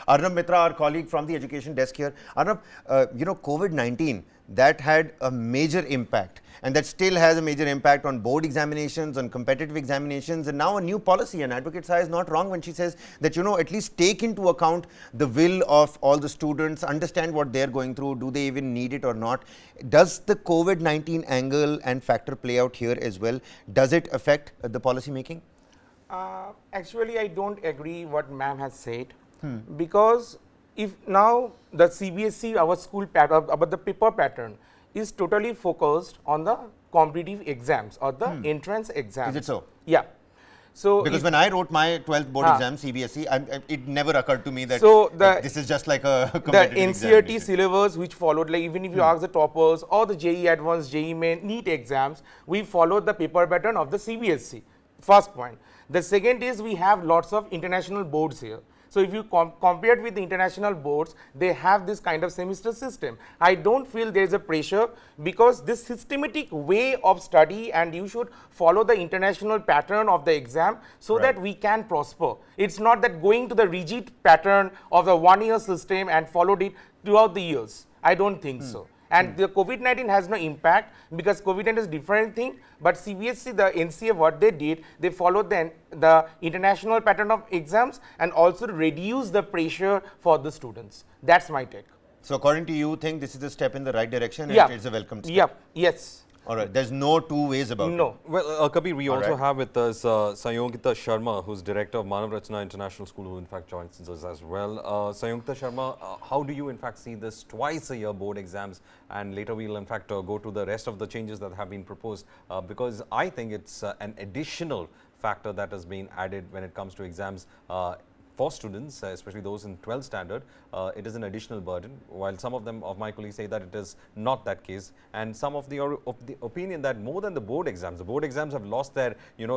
Arnab Mitra, our colleague from the education desk here. Arnab, COVID-19, that had a major impact, and that still has a major impact on board examinations, on competitive examinations, and now a new policy. And Advocate Sai is not wrong when she says that, at least take into account the will of all the students, understand what they're going through, do they even need it or not. Does the COVID-19 angle and factor play out here as well? Does it affect the policy making? Actually, I don't agree what ma'am has said, because if now the CBSE, our school pattern, about the paper pattern, is totally focused on the competitive exams or the entrance exams. Is it so? Yeah. So because when I wrote my 12th board exam, CBSE, it never occurred to me that this is just like a competitive the NCERT syllabus which followed, like even if you ask the toppers or the JEE Advanced, JEE Main, NEET exams, we followed the paper pattern of the CBSE. First point. The second is we have lots of international boards here. So if you compare it with the international boards, they have this kind of semester system. I don't feel there is a pressure, because this systematic way of study, and you should follow the international pattern of the exam so that we can prosper. It's not that going to the rigid pattern of the 1 year system and followed it throughout the years. I don't think so. And the COVID-19 has no impact, because COVID-19 is different thing, but CBSE, the NCA, what they did, they followed the international pattern of exams and also reduce the pressure for the students. That's my take. So according to you, think this is a step in the right direction and it's a welcome step? Yeah, yes. All right, there's no two ways about it. No. Well, Kabir, we also have with us Sayogita Sharma, who's director of Manav Rachna International School, who in fact joins us as well. Sayogita Sharma, how do you in fact see this twice a year board exams, and later we'll in fact go to the rest of the changes that have been proposed, because I think it's an additional factor that has been added when it comes to exams. For students, especially those in 12th standard, it is an additional burden, while some of my colleagues say that it is not that case, and some of the opinion that more than the board exams have lost their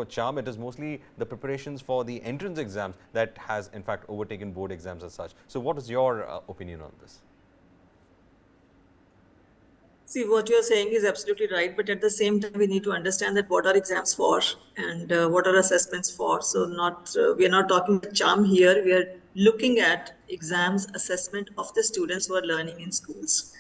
charm. It is mostly the preparations for the entrance exams that has in fact overtaken board exams as such. So what is your opinion on this? See, what you're saying is absolutely right, but at the same time, we need to understand that what are exams for and what are assessments for. So we are not talking about charm here. We are looking at exams, assessment of the students who are learning in schools.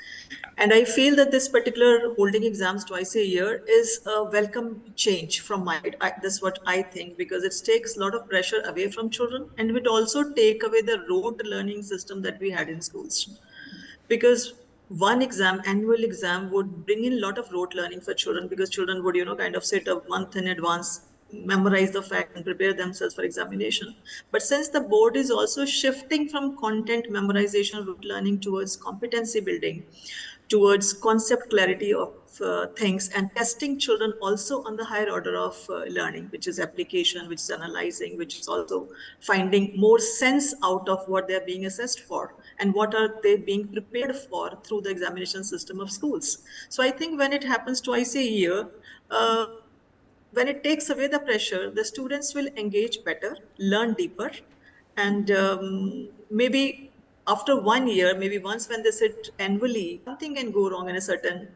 And I feel that this particular holding exams twice a year is a welcome change from my side. That's what I think, because it takes a lot of pressure away from children, and it would also take away the rote learning system that we had in schools. Because one exam, annual exam, would bring in a lot of rote learning for children, because children would, kind of sit a month in advance, memorize the fact and prepare themselves for examination. But since the board is also shifting from content memorization, rote learning, towards competency building, towards concept clarity of things, and testing children also on the higher order of learning, which is application, which is analyzing, which is also finding more sense out of what they're being assessed for and what are they being prepared for through the examination system of schools. So I think when it happens twice a year, when it takes away the pressure, the students will engage better, learn deeper, and maybe after 1 year, maybe once when they sit annually, something can go wrong in a certain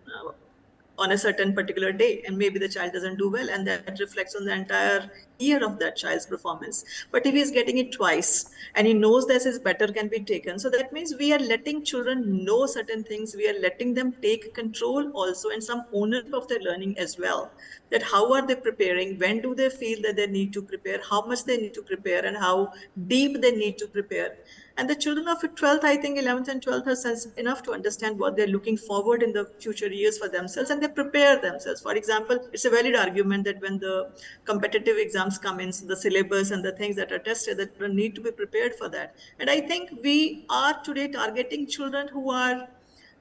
on a certain particular day, and maybe the child doesn't do well, and that reflects on the entire year of that child's performance. But if he's getting it twice and he knows this is better can be taken, so that means we are letting children know certain things. We are letting them take control also and some ownership of their learning as well. That how are they preparing? When do they feel that they need to prepare? How much they need to prepare, and how deep they need to prepare? And the children of 12th, I think 11th and 12th are sense enough to understand what they're looking forward in the future years for themselves, and they prepare themselves. For example, it's a valid argument that when the competitive exams come in, so the syllabus and the things that are tested, that children need to be prepared for that. And I think we are today targeting children who are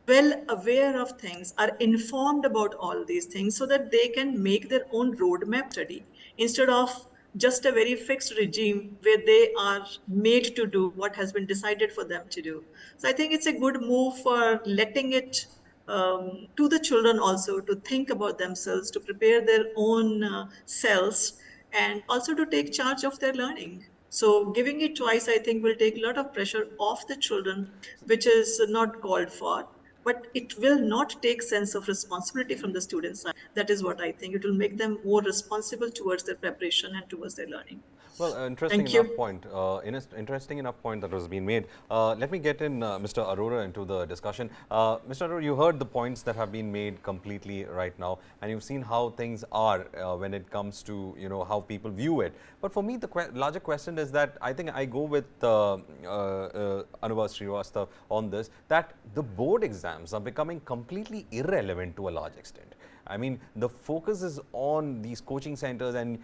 well aware of things, are informed about all these things, so that they can make their own roadmap study instead of just a very fixed regime where they are made to do what has been decided for them to do. So I think it's a good move for letting it to the children also to think about themselves, to prepare their own selves, and also to take charge of their learning. So giving it twice, I think, will take a lot of pressure off the children, which is not called for. but it will not take sense of responsibility from the students' side. That is what I think. It will make them more responsible towards their preparation and towards their learning. Well, interesting Thank enough you. point. Interesting enough point that was being made. Let me get in Mr. Arora into the discussion. Mr. Arora, you heard the points that have been made completely right now, and you've seen how things are when it comes to how people view it. But for me, the larger question is that I think I go with Anubhav Srivastava on this, that the board exams are becoming completely irrelevant to a large extent. I mean, the focus is on these coaching centers, and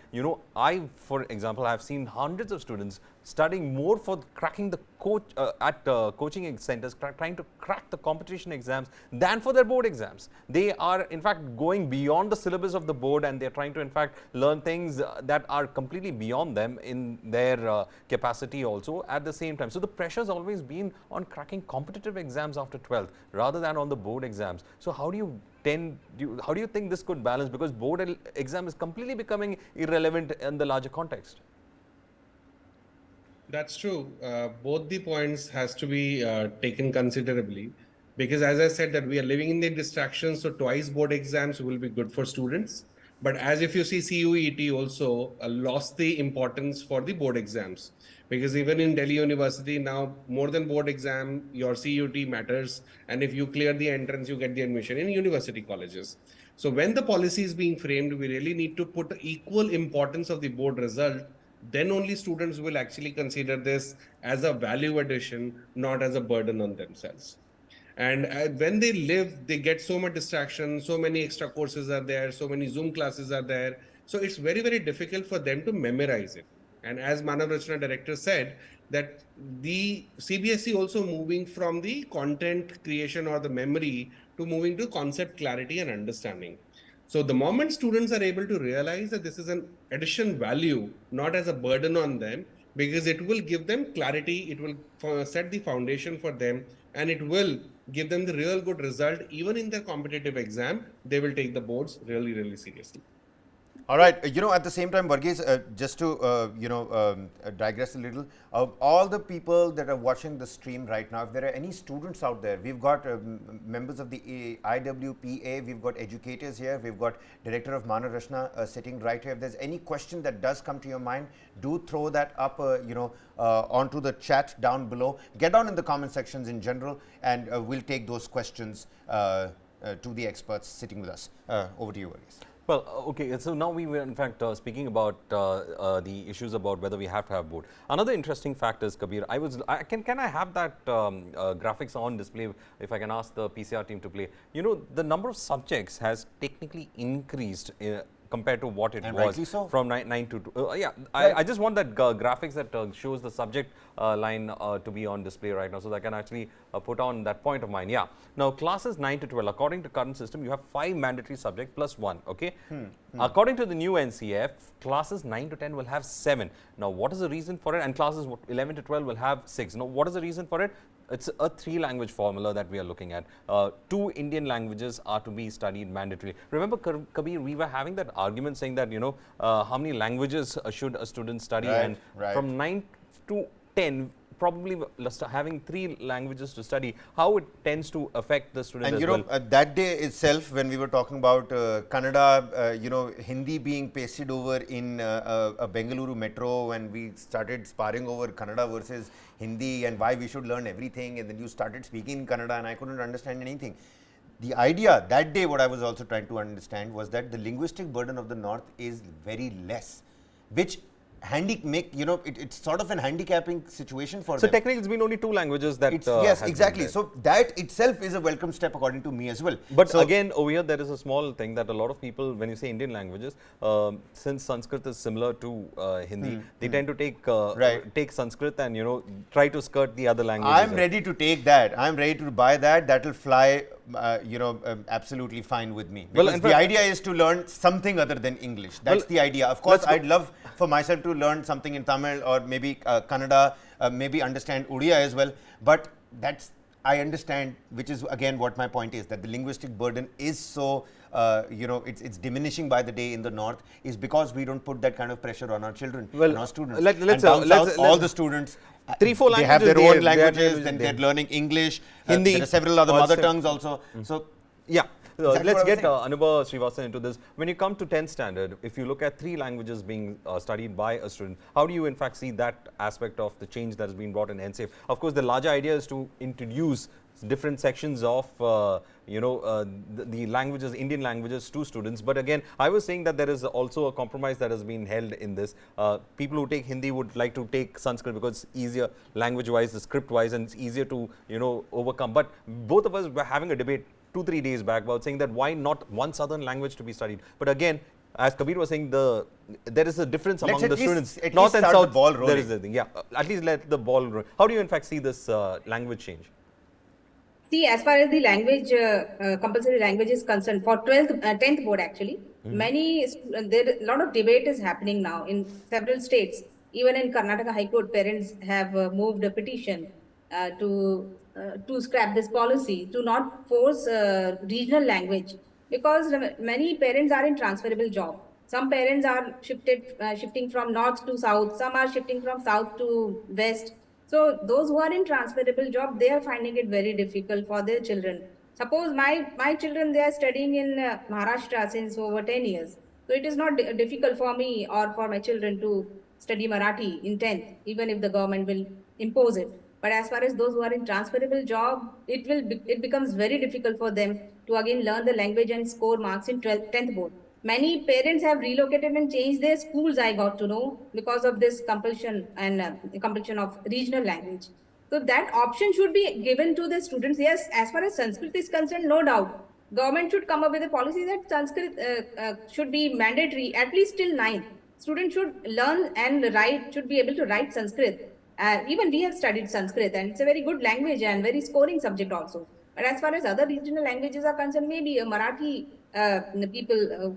I, for example, have seen hundreds of students studying more for cracking the coaching centers, trying to crack the competition exams than for their board exams. They are, in fact, going beyond the syllabus of the board, and they're trying to, in fact, learn things that are completely beyond them in their capacity also at the same time. So the pressure has always been on cracking competitive exams after 12th rather than on the board exams. So how do you how do you think this could balance, because board exam is completely becoming irrelevant in the larger context? That's true. Both the points has to be taken considerably, because as I said that we are living in the distractions, so twice board exams will be good for students. But as if you see CUET also lost the importance for the board exams, because even in Delhi University now, more than board exam, your CUT matters. And if you clear the entrance, you get the admission in university colleges. So when the policy is being framed, we really need to put equal importance of the board result. Then only students will actually consider this as a value addition, not as a burden on themselves. And when they live, they get so much distraction, so many extra courses are there, so many Zoom classes are there. So it's very, very difficult for them to memorize it. And as Manav Rachna director said, that the CBSE also moving from the content creation or the memory to moving to concept clarity and understanding. So the moment students are able to realize that this is an addition value, not as a burden on them, because it will give them clarity, it will set the foundation for them, and it will give them the real good result. Even in their competitive exam, they will take the boards really, really seriously. All right, at the same time, Varghese, just to, digress a little, all the people that are watching the stream right now, if there are any students out there, we've got members of the IWPA, we've got educators here, we've got Director of Manav Rachna sitting right here. If there's any question that does come to your mind, do throw that up, onto the chat down below. Get down in the comment sections in general, and we'll take those questions to the experts sitting with us. Over to you, Varghese. Well, okay, so now we were in fact speaking about the issues about whether we have to have board. Another interesting fact is, Kabir, can I have that graphics on display, if I can ask the PCR team to play? The number of subjects has technically increased compared to what it was from 9 to 2. Yeah, I just want that graphics that shows the subject line to be on display right now, so that I can actually put on that point of mine. Yeah. Now, classes 9 to 12, according to current system, you have 5 mandatory subjects plus 1. Okay. According to the new NCF, classes 9 to 10 will have 7. Now, what is the reason for it? And classes 11 to 12 will have 6. Now, what is the reason for it? It's a 3-language formula that we are looking at. 2 Indian languages are to be studied mandatorily. Remember, Kabir, we were having that argument saying that, how many languages should a student study? From 9 to 10, probably having 3 languages to study, how it tends to affect the student as well. That day itself, when we were talking about Kannada, Hindi being pasted over in a Bengaluru metro, and we started sparring over Kannada versus Hindi and why we should learn everything, and then you started speaking in Kannada and I couldn't understand anything. The idea that day, what I was also trying to understand was that the linguistic burden of the North is very less, which it's sort of an handicapping situation for them. So technically, it's been only 2 languages that yes, exactly. So that itself is a welcome step according to me as well. But again, over here there is a small thing that a lot of people, when you say Indian languages, since Sanskrit is similar to Hindi, they tend to take Sanskrit and try to skirt the other languages. I'm ready to take that. I'm ready to buy that. That will fly. Absolutely fine with me. Because the idea is to learn something other than English. That's the idea. Of course, I'd love for myself to learn something in Tamil or maybe Kannada, maybe understand Odia as well. But I understand, which is again what my point is, that the linguistic burden is so, it's diminishing by the day in the North, is because we don't put that kind of pressure on our children and our students. Let's all the students 3-4 They have languages, their own they have languages, then they're learning English, Hindi, there are several other mother also. tongues also. So, Yeah. Exactly Let's what I was get saying. Anubha Srivasan into this. When you come to 10th standard, if you look at 3 languages being studied by a student, how do you in fact see that aspect of the change that has been brought in NSAFE? Of course, the larger idea is to introduce different sections of the languages, Indian languages to students. But again, I was saying that there is also a compromise that has been held in this. People who take Hindi would like to take Sanskrit because it's easier language-wise, the script-wise, and it's easier to overcome. But both of us were having a debate 2-3 days back about saying that why not one southern language to be studied. But again, as Kabir was saying, there is a difference among the students. North and south, the ball there rolling. is a thing. Yeah, at least let the ball roll. How do you in fact see this language change? See, as far as the language, compulsory language is concerned, for 10th board actually, a lot of debate is happening now in several states. Even in Karnataka High Court, parents have moved a petition to scrap this policy, to not force regional language, because many parents are in transferable job. Some parents are shifting from north to south. Some are shifting from south to west. So those who are in transferable job, they are finding it very difficult for their children. Suppose my children, they are studying in Maharashtra since over 10 years. So it is not difficult for me or for my children to study Marathi in 10th, even if the government will impose it. But as far as those who are in transferable job, it becomes very difficult for them to again learn the language and score marks in 10th board. Many parents have relocated and changed their schools, I got to know, because of this compulsion and compulsion of regional language. So that option should be given to the students. Yes, as far as Sanskrit is concerned, no doubt. Government should come up with a policy that Sanskrit should be mandatory at least till 9th. Students should learn and write, should be able to write Sanskrit. Even we have studied Sanskrit and it's a very good language and very scoring subject also. But as far as other regional languages are concerned, maybe a Marathi the people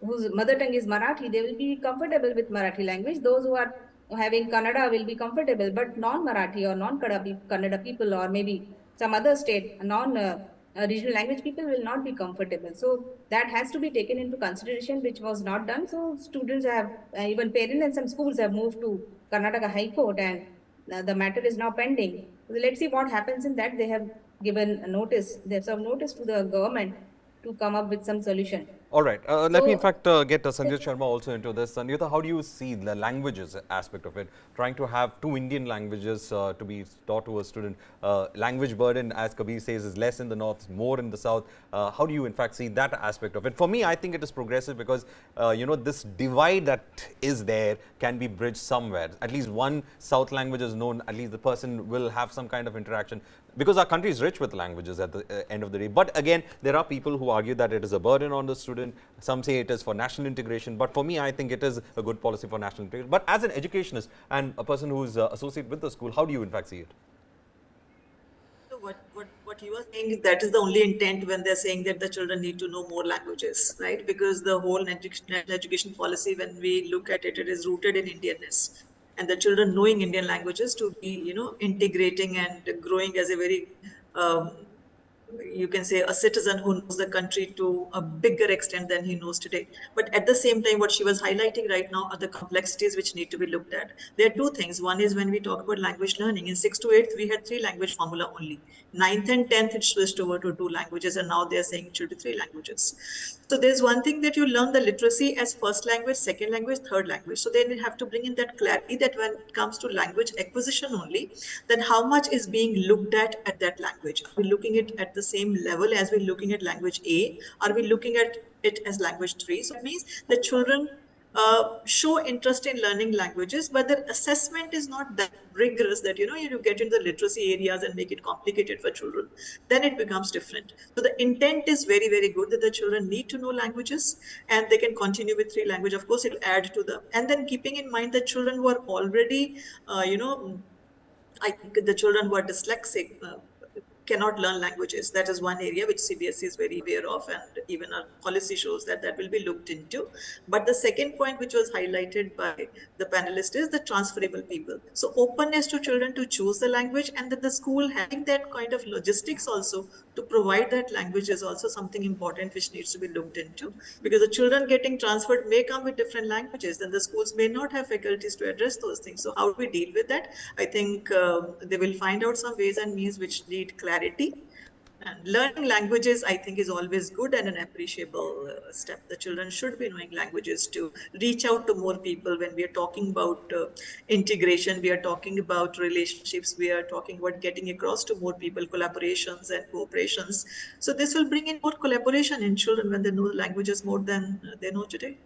whose mother tongue is Marathi, they will be comfortable with Marathi language. Those who are having Kannada will be comfortable, but non-Marathi or non-Kannada people, or maybe some other state non-regional language people will not be comfortable. So that has to be taken into consideration, which was not done. So students have, even parents and some schools have moved to Karnataka High Court, and the matter is now pending. So let's see what happens in that. They have given a notice. They have some notice to the government to come up with some solution. All right. Let me in fact get Sanjay Sharma also into this. Sanjita, how do you see the languages aspect of it? Trying to have 2 Indian languages to be taught to a student. Language burden, as Kabir says, is less in the north, more in the south. How do you in fact see that aspect of it? For me, I think it is progressive because, this divide that is there can be bridged somewhere. At least one south language is known, at least the person will have some kind of interaction. Because our country is rich with languages at the end of the day. But again, there are people who argue that it is a burden on the student. Some say it is for national integration. But for me, I think it is a good policy for national integration. But as an educationist and a person who is associated with the school, how do you in fact see it? So what you are saying is that is the only intent when they're saying that the children need to know more languages, right? Because the whole national education policy, when we look at it, it is rooted in Indianness. And the children knowing Indian languages to be, integrating and growing as a very, you can say, a citizen who knows the country to a bigger extent than he knows today. But at the same time, what she was highlighting right now are the complexities which need to be looked at. There are 2 things. One is when we talk about language learning, in 6th to 8th, we had 3 language formula only. 9th and 10th, it switched over to 2 languages, and now they're saying it should be 3 languages. So there's one thing that you learn the literacy as first language, second language, third language. So then you have to bring in that clarity that when it comes to language acquisition only, then how much is being looked at that language? Are we looking at the same level as we're looking at language A? Are we looking at it as language 3? So it means the children show interest in learning languages, but the assessment is not that rigorous that you get into the literacy areas and make it complicated for children. Then it becomes different. So the intent is very, very good that the children need to know languages and they can continue with 3 languages. Of course, it will add to them. And then keeping in mind that children who are already, I think the children who are dyslexic, cannot learn languages. That is one area which CBSE is very aware of, and even our policy shows that that will be looked into. But the second point which was highlighted by the panelist is the transferable people. So openness to children to choose the language, and then the school having that kind of logistics also to provide that language is also something important which needs to be looked into, because the children getting transferred may come with different languages, then the schools may not have faculties to address those things. So how do we deal with that? I think they will find out some ways and means which need clarity. And learning languages, I think, is always good and an appreciable step. The children should be knowing languages to reach out to more people. When we are talking about integration, we are talking about relationships, we are talking about getting across to more people, collaborations and cooperations. So this will bring in more collaboration in children when they know languages more than they know today.